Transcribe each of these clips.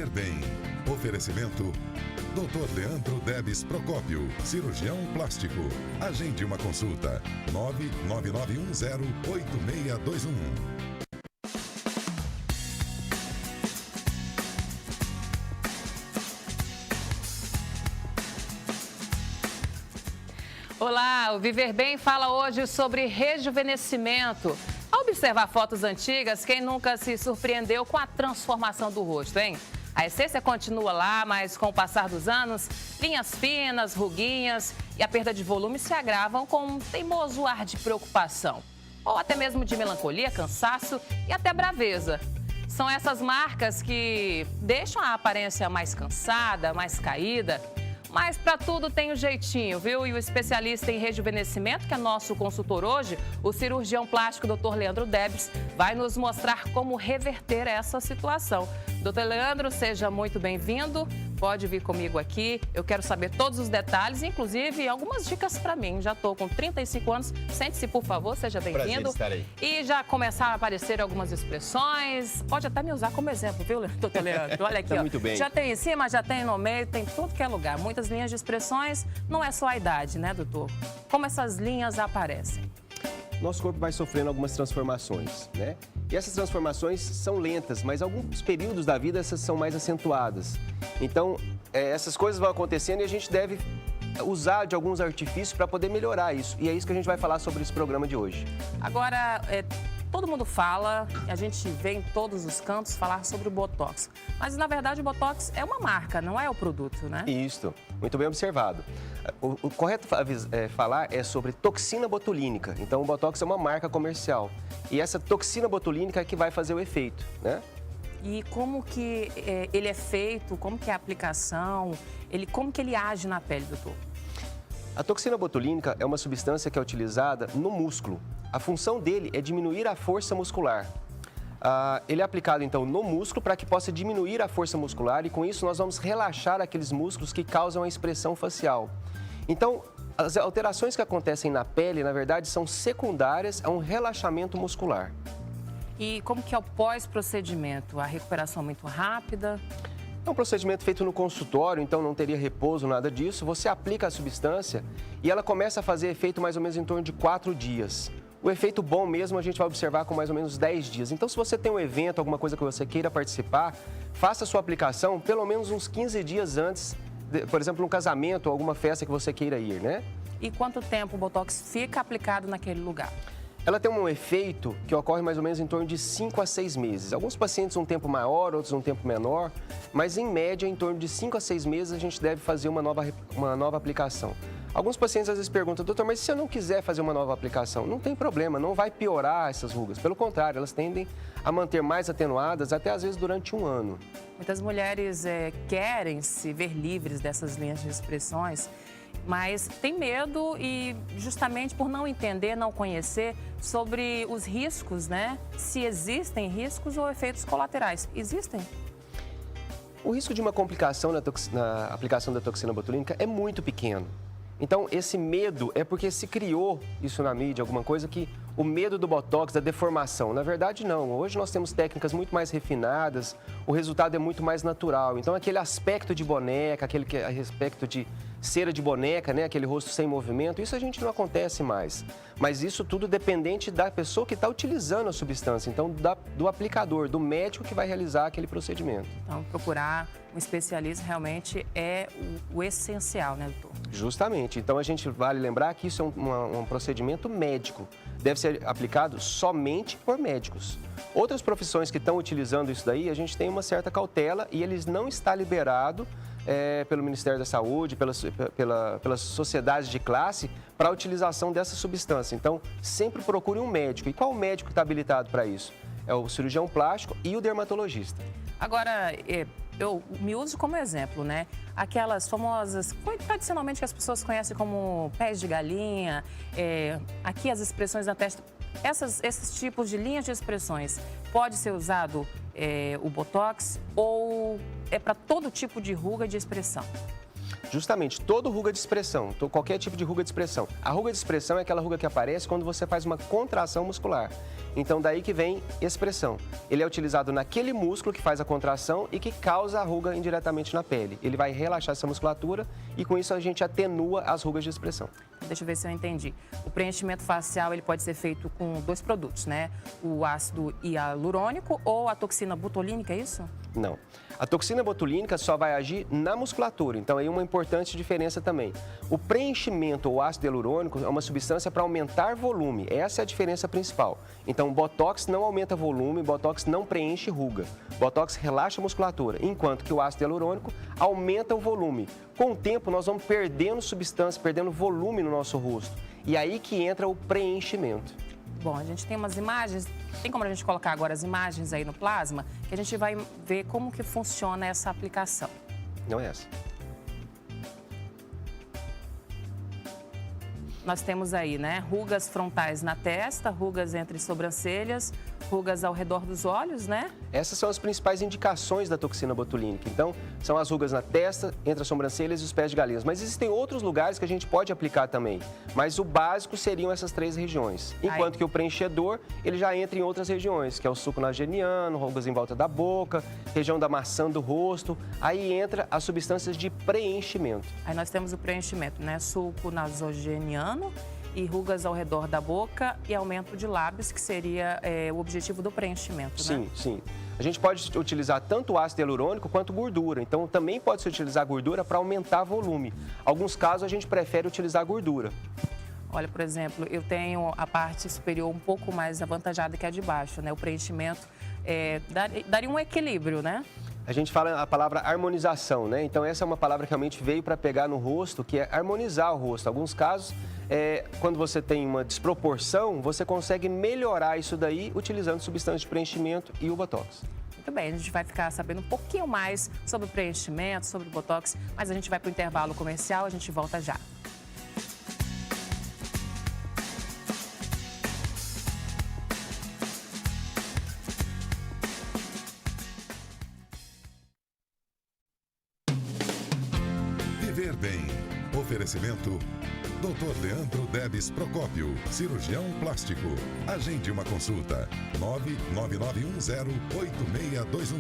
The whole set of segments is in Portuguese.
Viver Bem. Oferecimento Dr. Leandro Debs Procópio, cirurgião plástico. Agende uma consulta. 999108621. Olá, o Viver Bem fala hoje sobre rejuvenescimento. Ao observar fotos antigas, quem nunca se surpreendeu com a transformação do rosto, hein? A essência continua lá, mas com o passar dos anos, linhas finas, ruguinhas e a perda de volume se agravam com um teimoso ar de preocupação. Ou até mesmo de melancolia, cansaço e até braveza. São essas marcas que deixam a aparência mais cansada, mais caída. Mas para tudo tem um jeitinho, viu? E o especialista em rejuvenescimento, que é nosso consultor hoje, o cirurgião plástico Dr. Leandro Debs, vai nos mostrar como reverter essa situação. Dr. Leandro, seja muito bem-vindo. Pode vir comigo aqui. Eu quero saber todos os detalhes, inclusive algumas dicas para mim. Já estou com 35 anos. Sente-se, por favor, seja bem-vindo. Prazer estar aí. E já começaram a aparecer algumas expressões. Pode até me usar como exemplo, viu, Dr. Leandro? Olha aqui, Tá ó. muito bem. Já tem em cima, já tem no meio, tem tudo que é lugar. Muitas linhas de expressões. Não é só a idade, né, doutor? Como essas linhas aparecem? Nosso corpo vai sofrendo algumas transformações, né? E essas transformações são lentas, mas alguns períodos da vida essas são mais acentuadas. Então, essas coisas vão acontecendo e a gente deve usar de alguns artifícios para poder melhorar isso. E é isso que a gente vai falar sobre esse programa de hoje. Agora, todo mundo fala, a gente vê em todos os cantos falar sobre o Botox. Mas, na verdade, o Botox é uma marca, não é o produto, né? Isso, muito bem observado. O correto falar é sobre toxina botulínica. Então, o Botox é uma marca comercial. E essa toxina botulínica é que vai fazer o efeito, né? E como que ele é feito, como que é a aplicação, como que ele age na pele, doutor? A toxina botulínica é uma substância que é utilizada no músculo. A função dele é diminuir a força muscular. Ele é aplicado, então, no músculo para que possa diminuir a força muscular e, com isso, nós vamos relaxar aqueles músculos que causam a expressão facial. Então, as alterações que acontecem na pele, na verdade, são secundárias a um relaxamento muscular. E como que é o pós-procedimento? A recuperação é muito rápida? É um procedimento feito no consultório, então não teria repouso, nada disso. Você aplica a substância e ela começa a fazer efeito mais ou menos em torno de 4 dias. O efeito bom mesmo a gente vai observar com mais ou menos 10 dias. Então, se você tem um evento, alguma coisa que você queira participar, faça a sua aplicação pelo menos uns 15 dias antes, por exemplo, um casamento ou alguma festa que você queira ir, né? E quanto tempo o Botox fica aplicado naquele lugar? Ela tem um efeito que ocorre mais ou menos em torno de 5 a 6 meses. Alguns pacientes um tempo maior, outros um tempo menor, mas em média, em torno de 5 a 6 meses, a gente deve fazer uma nova aplicação. Alguns pacientes às vezes perguntam, doutor, mas se eu não quiser fazer uma nova aplicação? Não tem problema, não vai piorar essas rugas. Pelo contrário, elas tendem a manter mais atenuadas até às vezes durante um ano. Muitas mulheres querem se ver livres dessas linhas de expressões, mas tem medo e justamente por não entender, não conhecer sobre os riscos, né? Se existem riscos ou efeitos colaterais. Existem? O risco de uma complicação na aplicação da toxina botulínica é muito pequeno. Então, esse medo é porque se criou isso na mídia, alguma coisa que o medo do Botox, da deformação. Na verdade, não. Hoje nós temos técnicas muito mais refinadas, o resultado é muito mais natural. Então, aquele aspecto de boneca, aquele aspecto de cera de boneca, né? Aquele rosto sem movimento, isso a gente não acontece mais. Mas isso tudo dependente da pessoa que está utilizando a substância, então do aplicador, do médico que vai realizar aquele procedimento. Então, procurar um especialista realmente é o essencial, né, doutor? Justamente. Então, a gente vale lembrar que isso é um procedimento médico. Deve ser aplicado somente por médicos. Outras profissões que estão utilizando isso daí, a gente tem uma certa cautela e eles não está liberado pelo Ministério da Saúde, pelas sociedades de classe, para a utilização dessa substância. Então, sempre procure um médico. E qual médico está habilitado para isso? É o cirurgião plástico e o dermatologista. Agora, eu me uso como exemplo, né? Aquelas famosas, tradicionalmente que as pessoas conhecem como pés de galinha, aqui as expressões na testa. Esses tipos de linhas de expressões, pode ser usado o Botox ou é para todo tipo de ruga de expressão? justamente toda ruga de expressão, qualquer tipo de ruga de expressão. A ruga de expressão é aquela ruga que aparece quando você faz uma contração muscular. Então, daí que vem expressão. Ele é utilizado naquele músculo que faz a contração e que causa a ruga indiretamente na pele. Ele vai relaxar essa musculatura e, com isso, a gente atenua as rugas de expressão. Deixa eu ver se eu entendi. O preenchimento facial ele pode ser feito com 2 produtos, né? O ácido hialurônico ou a toxina botulínica, é isso? Não. A toxina botulínica só vai agir na musculatura, então aí uma importante diferença também. O preenchimento ou ácido hialurônico é uma substância para aumentar volume, essa é a diferença principal. Então, o Botox não aumenta volume, Botox não preenche ruga. Botox relaxa a musculatura, enquanto que o ácido hialurônico aumenta o volume. Com o tempo, nós vamos perdendo substância, perdendo volume no nosso rosto. E aí que entra o preenchimento. Bom, a gente tem umas imagens, tem como a gente colocar agora as imagens aí no plasma, que a gente vai ver como que funciona essa aplicação. Não é essa. Nós temos aí, né, rugas frontais na testa, rugas entre sobrancelhas, rugas ao redor dos olhos, né? Essas são as principais indicações da toxina botulínica. Então, são as rugas na testa, entre as sobrancelhas e os pés de galinhas. Mas existem outros lugares que a gente pode aplicar também. Mas o básico seriam essas 3 regiões. Enquanto que o preenchedor, ele já entra em outras regiões, que é o suco nasogeniano, rugas em volta da boca, região da maçã do rosto. Aí entra as substâncias de preenchimento. Aí nós temos o preenchimento, né? Suco nasogeniano e rugas ao redor da boca e aumento de lábios, que seria o objetivo do preenchimento, sim, né? Sim. A gente pode utilizar tanto ácido hialurônico quanto gordura. Então, também pode-se utilizar gordura para aumentar volume. Alguns casos, a gente prefere utilizar gordura. Olha, por exemplo, eu tenho a parte superior um pouco mais avantajada que a de baixo, né? O preenchimento daria um equilíbrio, né? A gente fala a palavra harmonização, né? Então, essa é uma palavra que realmente veio para pegar no rosto, que é harmonizar o rosto. Em alguns casos, quando você tem uma desproporção, você consegue melhorar isso daí utilizando substâncias de preenchimento e o Botox. Muito bem, a gente vai ficar sabendo um pouquinho mais sobre o preenchimento, sobre o Botox, mas a gente vai para o intervalo comercial, a gente volta já. Viver bem. Oferecimento Dr. Leandro Debes Procópio, cirurgião plástico. Agende uma consulta. 999108621.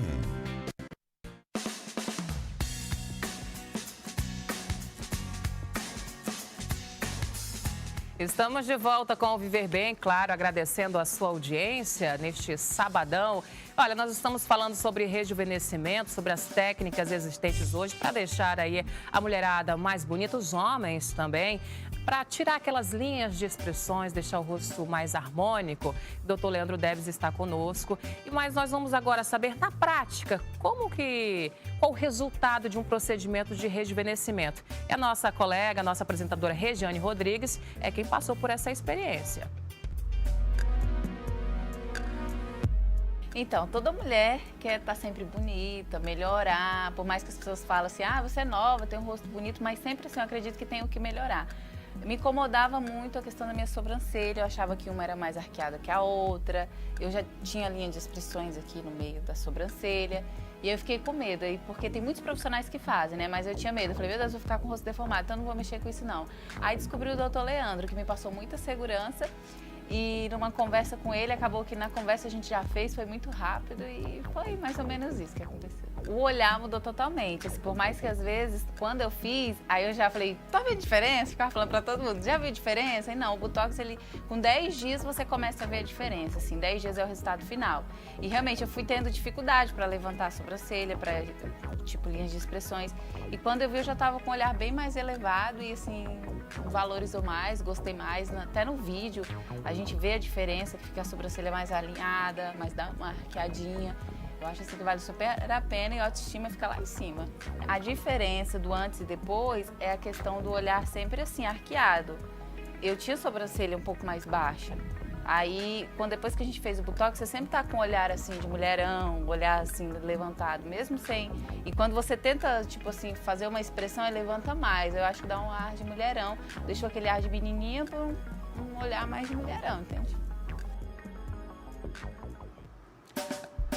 Estamos de volta com o Viver Bem, claro, agradecendo a sua audiência neste sabadão. Olha, nós estamos falando sobre rejuvenescimento, sobre as técnicas existentes hoje para deixar aí a mulherada mais bonita, os homens também, para tirar aquelas linhas de expressões, deixar o rosto mais harmônico. O Dr. Leandro Debes está conosco. Mas nós vamos agora saber, na prática, qual o resultado de um procedimento de rejuvenescimento. E a nossa colega, a nossa apresentadora Regiane Rodrigues, é quem passou por essa experiência. Então, toda mulher quer estar sempre bonita, melhorar, por mais que as pessoas falem assim, você é nova, tem um rosto bonito, mas sempre assim, eu acredito que tem o que melhorar. Me incomodava muito a questão da minha sobrancelha, eu achava que uma era mais arqueada que a outra, eu já tinha linha de expressões aqui no meio da sobrancelha, e eu fiquei com medo, porque tem muitos profissionais que fazem, né, mas eu tinha medo, eu falei, meu Deus, eu vou ficar com o rosto deformado, então não vou mexer com isso não. Aí descobri o Dr. Leandro, que me passou muita segurança, e numa conversa com ele, acabou que na conversa a gente já fez, foi muito rápido e foi mais ou menos isso que aconteceu. O olhar mudou totalmente, assim, por mais que às vezes, quando eu fiz, aí eu já falei, tá vendo diferença? Ficava falando pra todo mundo, já viu diferença? E não, o Botox, ele, com 10 dias você começa a ver a diferença, assim, 10 dias é o resultado final. E realmente eu fui tendo dificuldade para levantar a sobrancelha, para tipo linhas de expressões. E quando eu vi, eu já tava com o olhar bem mais elevado e assim, valorizou mais, gostei mais. Até no vídeo a gente vê a diferença, que fica a sobrancelha mais alinhada, mais dá uma arqueadinha. Eu acho assim que vale super a pena e a autoestima fica lá em cima. A diferença do antes e depois é a questão do olhar sempre assim, arqueado. Eu tinha a sobrancelha um pouco mais baixa. Aí, depois que a gente fez o Botox, você sempre tá com um olhar assim de mulherão, olhar assim levantado, mesmo sem... E quando você tenta, tipo assim, fazer uma expressão, ele levanta mais. Eu acho que dá um ar de mulherão. Deixou aquele ar de menininha por um olhar mais de mulherão, entende?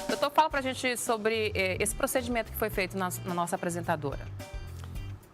Doutor, fala pra gente sobre esse procedimento que foi feito na nossa apresentadora.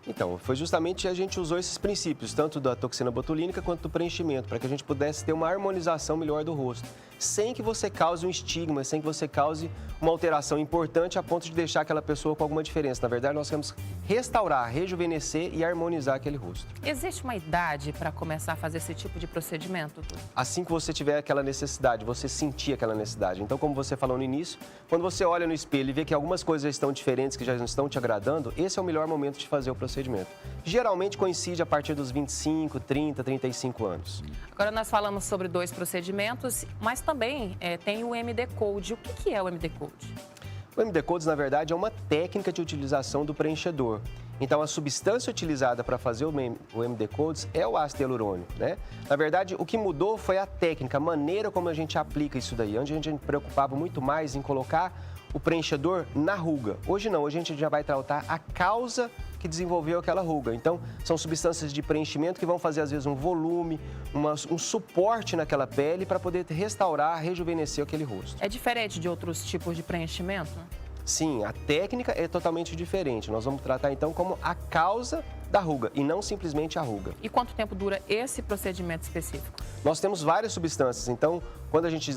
Então, foi justamente a gente usou esses princípios, tanto da toxina botulínica quanto do preenchimento, para que a gente pudesse ter uma harmonização melhor do rosto, sem que você cause um estigma, sem que você cause uma alteração importante a ponto de deixar aquela pessoa com alguma diferença. Na verdade, nós queremos restaurar, rejuvenescer e harmonizar aquele rosto. Existe uma idade para começar a fazer esse tipo de procedimento? Assim que você tiver aquela necessidade, você sentir aquela necessidade. Então, como você falou no início, quando você olha no espelho e vê que algumas coisas já estão diferentes, que já não estão te agradando, esse é o melhor momento de fazer o procedimento. Geralmente coincide a partir dos 25, 30, 35 anos. Agora nós falamos sobre 2 procedimentos, mas também tem o MD Code. O que é o MD Code? O MD Codes, na verdade, é uma técnica de utilização do preenchedor. Então, a substância utilizada para fazer o MD Codes é o ácido hialurônico, né? Na verdade, o que mudou foi a técnica, a maneira como a gente aplica isso daí. Antes a gente preocupava muito mais em colocar o preenchedor na ruga. Hoje não, hoje a gente já vai tratar a causa que desenvolveu aquela ruga. Então, são substâncias de preenchimento que vão fazer, às vezes, um volume, um suporte naquela pele para poder restaurar, rejuvenescer aquele rosto. É diferente de outros tipos de preenchimento? Sim, a técnica é totalmente diferente. Nós vamos tratar, então, como a causa da ruga e não simplesmente a ruga. E quanto tempo dura esse procedimento específico? Nós temos várias substâncias, então, quando a gente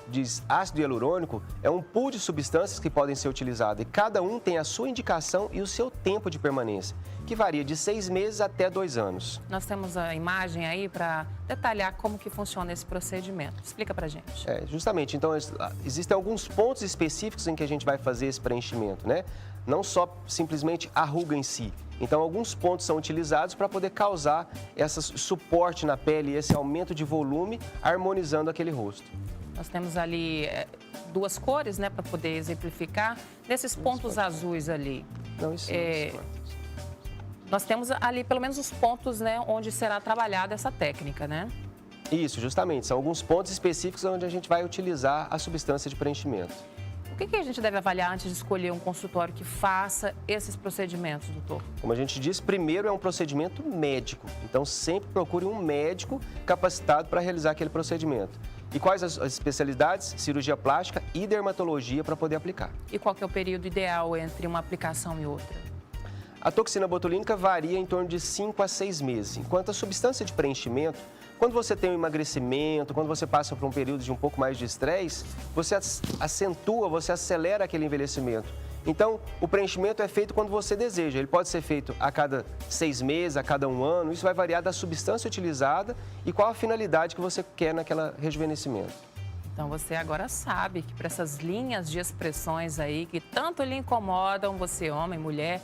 diz ácido hialurônico, é um pool de substâncias que podem ser utilizadas e cada um tem a sua indicação e o seu tempo de permanência, que varia de 6 meses até 2 anos. Nós temos a imagem aí para detalhar como que funciona esse procedimento. Explica pra gente. Justamente, então, existem alguns pontos específicos em que a gente vai fazer esse preenchimento, né? Não só simplesmente a ruga em si. Então, alguns pontos são utilizados para poder causar esse suporte na pele, esse aumento de volume, harmonizando aquele rosto. Nós temos ali 2 cores, né, para poder exemplificar. Nesses pontos azuis ali, Não, isso nós temos ali pelo menos os pontos, né, onde será trabalhada essa técnica, né? Isso, justamente. São alguns pontos específicos onde a gente vai utilizar a substância de preenchimento. O que a gente deve avaliar antes de escolher um consultório que faça esses procedimentos, doutor? Como a gente disse, primeiro é um procedimento médico. Então, sempre procure um médico capacitado para realizar aquele procedimento. E quais as especialidades? Cirurgia plástica e dermatologia para poder aplicar. E qual que é o período ideal entre uma aplicação e outra? A toxina botulínica varia em torno de 5 a 6 meses, enquanto a substância de preenchimento, quando você tem um emagrecimento, quando você passa por um período de um pouco mais de estresse, você acentua, você acelera aquele envelhecimento. Então, o preenchimento é feito quando você deseja. Ele pode ser feito a cada 6 meses, a cada 1 ano. Isso vai variar da substância utilizada e qual a finalidade que você quer naquele rejuvenescimento. Então, você agora sabe que para essas linhas de expressões aí que tanto lhe incomodam, você homem, mulher,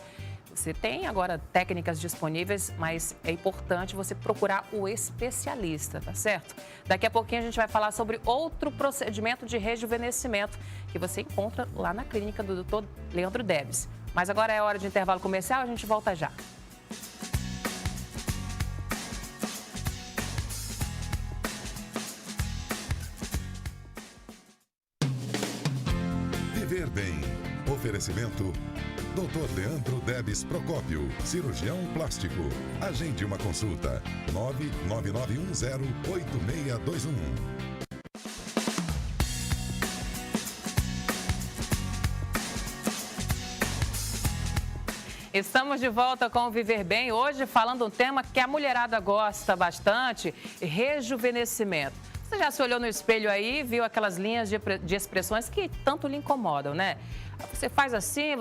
você tem agora técnicas disponíveis, mas é importante você procurar o especialista, tá certo? Daqui a pouquinho a gente vai falar sobre outro procedimento de rejuvenescimento que você encontra lá na clínica do Dr. Leandro Debs. Mas agora é hora de intervalo comercial, a gente volta já. Viver bem. Oferecimento Dr. Leandro Debs Procópio, cirurgião plástico. Agende uma consulta. 99910-8621. Estamos de volta com o Viver Bem, hoje falando um tema que a mulherada gosta bastante, rejuvenescimento. Você já se olhou no espelho aí e viu aquelas linhas de expressões que tanto lhe incomodam, né? Você faz assim,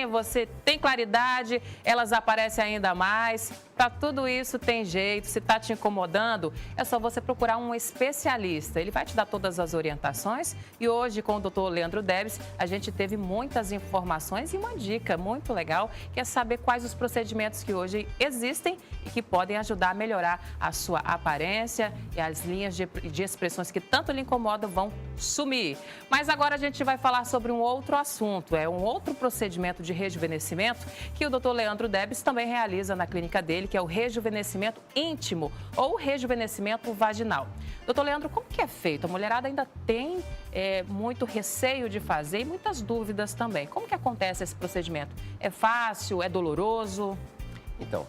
você tem claridade, elas aparecem ainda mais. Para tudo isso tem jeito, se está te incomodando, é só você procurar um especialista. Ele vai te dar todas as orientações e hoje com o Dr. Leandro Debs a gente teve muitas informações e uma dica muito legal, que é saber quais os procedimentos que hoje existem e que podem ajudar a melhorar a sua aparência e as linhas de expressões que tanto lhe incomodam vão sumir. Mas agora a gente vai falar sobre um outro assunto, é um outro procedimento de rejuvenescimento que o Dr. Leandro Debs também realiza na clínica dele, que é o rejuvenescimento íntimo ou rejuvenescimento vaginal. Doutor Leandro, como que é feito? A mulherada ainda tem muito receio de fazer e muitas dúvidas também. Como que acontece esse procedimento? É fácil? É doloroso? Então,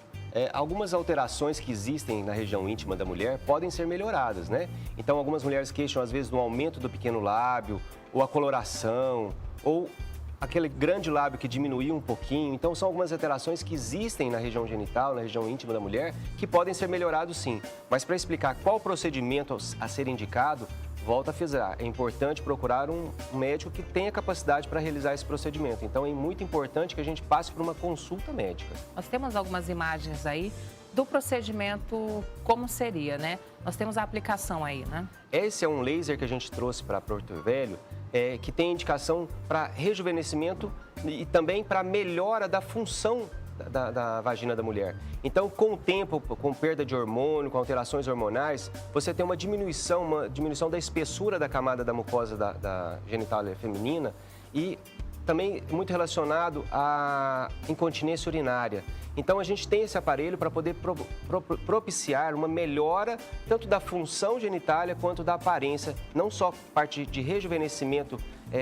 algumas alterações que existem na região íntima da mulher podem ser melhoradas, né? Então, algumas mulheres queixam, às vezes, do aumento do pequeno lábio, ou a coloração, ou aquele grande lábio que diminuiu um pouquinho. Então, são algumas alterações que existem na região genital, na região íntima da mulher, que podem ser melhorados sim. Mas para explicar qual procedimento a ser indicado, volto a frisar, é importante procurar um médico que tenha capacidade para realizar esse procedimento. Então, é muito importante que a gente passe por uma consulta médica. Nós temos algumas imagens aí do procedimento, como seria, né? Nós temos a aplicação aí, né? Esse é um laser que a gente trouxe para Porto Velho, que tem indicação para rejuvenescimento e também para melhora da função da vagina da mulher. Então, com o tempo, com perda de hormônio, com alterações hormonais, você tem uma diminuição da espessura da camada da mucosa da genitália feminina e também muito relacionado à incontinência urinária. Então, a gente tem esse aparelho para poder propiciar uma melhora tanto da função genitália quanto da aparência, não só parte de rejuvenescimento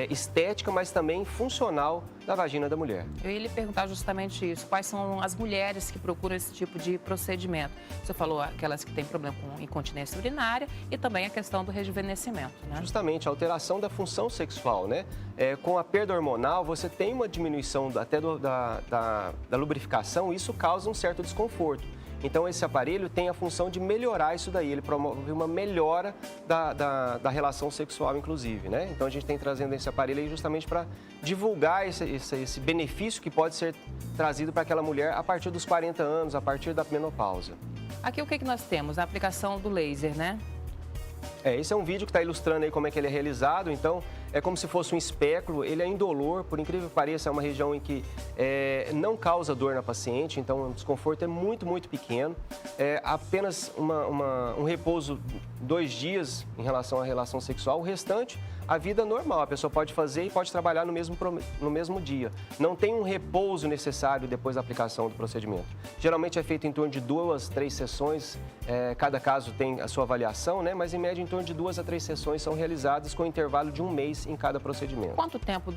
estética, mas também funcional da vagina da mulher. Eu ia lhe perguntar justamente isso. Quais são as mulheres que procuram esse tipo de procedimento? Você falou aquelas que têm problema com incontinência urinária e também a questão do rejuvenescimento, né? Justamente, a alteração da função sexual, né? Com a perda hormonal, você tem uma diminuição até da lubrificação e isso causa um certo desconforto. Então, esse aparelho tem a função de melhorar isso daí. Ele promove uma melhora da relação sexual, inclusive, né? Então, a gente tem trazendo esse aparelho aí justamente para divulgar esse benefício que pode ser trazido para aquela mulher a partir dos 40 anos, a partir da menopausa. Aqui o que nós temos? A aplicação do laser, né? Esse é um vídeo que está ilustrando aí como é que ele é realizado. Então, é como se fosse um espéculo, ele é indolor, por incrível que pareça, é uma região em que não causa dor na paciente, então o desconforto é muito, muito pequeno. Apenas um repouso 2 dias em relação à relação sexual, o restante, a vida normal, a pessoa pode fazer e pode trabalhar no mesmo dia. Não tem um repouso necessário depois da aplicação do procedimento. Geralmente é feito em torno de 2 a 3 sessões, cada caso tem a sua avaliação, né? Mas em média em torno de 2 a 3 sessões são realizadas com intervalo de 1 mês em cada procedimento. Quanto tempo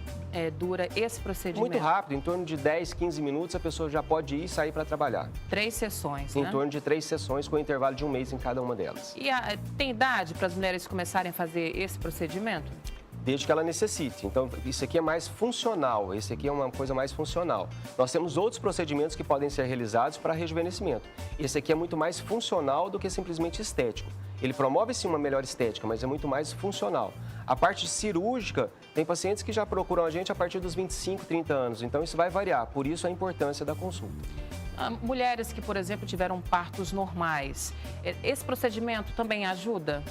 dura esse procedimento? Muito rápido, em torno de 10, 15 minutos a pessoa já pode ir e sair para trabalhar. 3 sessões, Em né? torno de 3 sessões com intervalo de 1 mês em cada uma delas. E tem idade para as mulheres começarem a fazer esse procedimento? Desde que ela necessite. Então, isso aqui é mais funcional, esse aqui é uma coisa mais funcional. Nós temos outros procedimentos que podem ser realizados para rejuvenescimento. Esse aqui é muito mais funcional do que simplesmente estético. Ele promove, sim, uma melhor estética, mas é muito mais funcional. A parte cirúrgica, tem pacientes que já procuram a gente a partir dos 25, 30 anos. Então, isso vai variar. Por isso, a importância da consulta. Mulheres que, por exemplo, tiveram partos normais, esse procedimento também ajuda?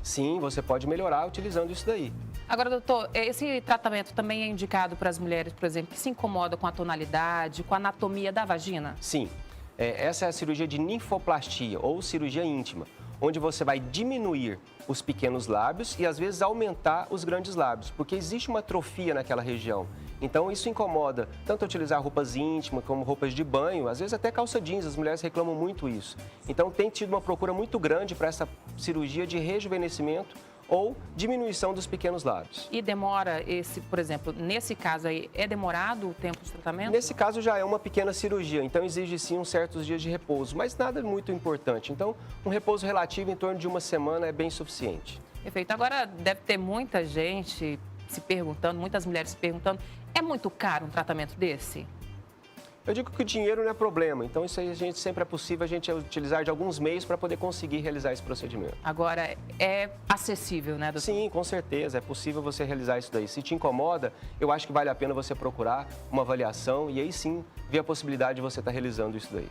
Sim, você pode melhorar utilizando isso daí. Agora, doutor, esse tratamento também é indicado para as mulheres, por exemplo, que se incomodam com a tonalidade, com a anatomia da vagina? Sim. Essa é a cirurgia de ninfoplastia ou cirurgia íntima, onde você vai diminuir os pequenos lábios e, às vezes, aumentar os grandes lábios, porque existe uma atrofia naquela região. Então, isso incomoda tanto utilizar roupas íntimas como roupas de banho, às vezes até calça jeans, as mulheres reclamam muito isso. Então, tem tido uma procura muito grande para essa cirurgia de rejuvenescimento ou diminuição dos pequenos lábios. E demora por exemplo, nesse caso aí, é demorado o tempo de tratamento? Nesse caso já é uma pequena cirurgia, então exige sim uns certos dias de repouso, mas nada muito importante. Então, um repouso relativo em torno de 1 semana é bem suficiente. Perfeito. Agora, deve ter muita gente se perguntando, muitas mulheres se perguntando, é muito caro um tratamento desse? Eu digo que o dinheiro não é problema, então isso aí sempre é possível a gente utilizar de alguns meios para poder conseguir realizar esse procedimento. Agora, é acessível, né, doutor? Sim, com certeza, é possível você realizar isso daí. Se te incomoda, eu acho que vale a pena você procurar uma avaliação e aí sim ver a possibilidade de você estar realizando isso daí.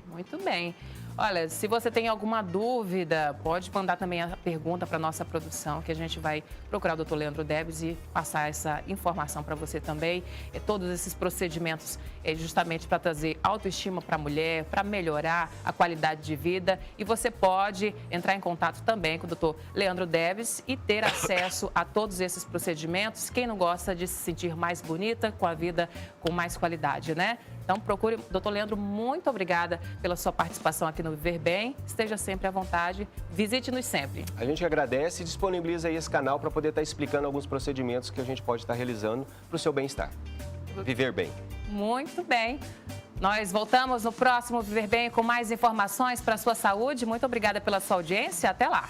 Muito bem. Olha, se você tem alguma dúvida, pode mandar também a pergunta para a nossa produção, que a gente vai procurar o Dr. Leandro Debs e passar essa informação para você também. Todos esses procedimentos justamente para trazer autoestima para a mulher, para melhorar a qualidade de vida. E você pode entrar em contato também com o Dr. Leandro Debs e ter acesso a todos esses procedimentos. Quem não gosta de se sentir mais bonita, com a vida com mais qualidade, né? Então, procure o Dr. Leandro, muito obrigada pela sua participação aqui no Viver Bem. Esteja sempre à vontade, visite-nos sempre. A gente agradece e disponibiliza aí esse canal para poder estar explicando alguns procedimentos que a gente pode estar realizando para o seu bem-estar. Viver Bem. Muito bem. Nós voltamos no próximo Viver Bem com mais informações para a sua saúde. Muito obrigada pela sua audiência. Até lá.